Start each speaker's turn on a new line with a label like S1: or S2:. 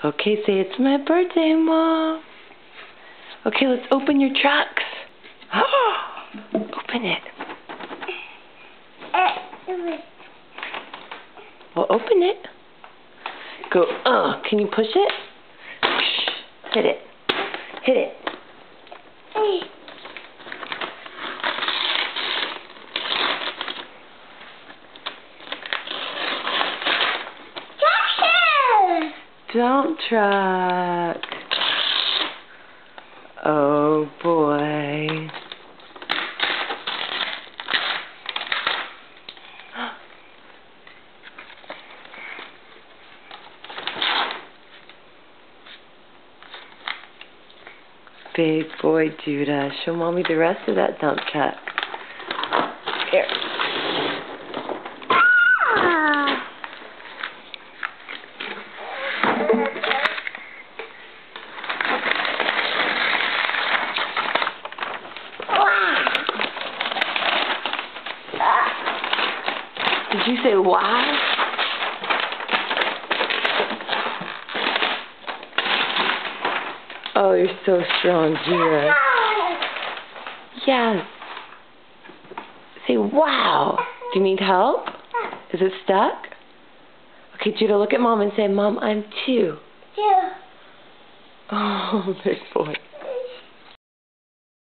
S1: Okay, say it's my birthday, Mom. Okay, let's open your trucks. Open it. Well, open it. Go, can you push it? Hit it. Hit it. Dump truck. Oh boy. Big boy Judah. Show Mommy the rest of that dump truck. Here. Did you say wow? Oh, you're so strong, Judah. Yeah. Say wow. Do you need help? Is it stuck? Okay, Judah, look at Mom and say, Mom, I'm 2.
S2: 2.
S1: Oh, big boy.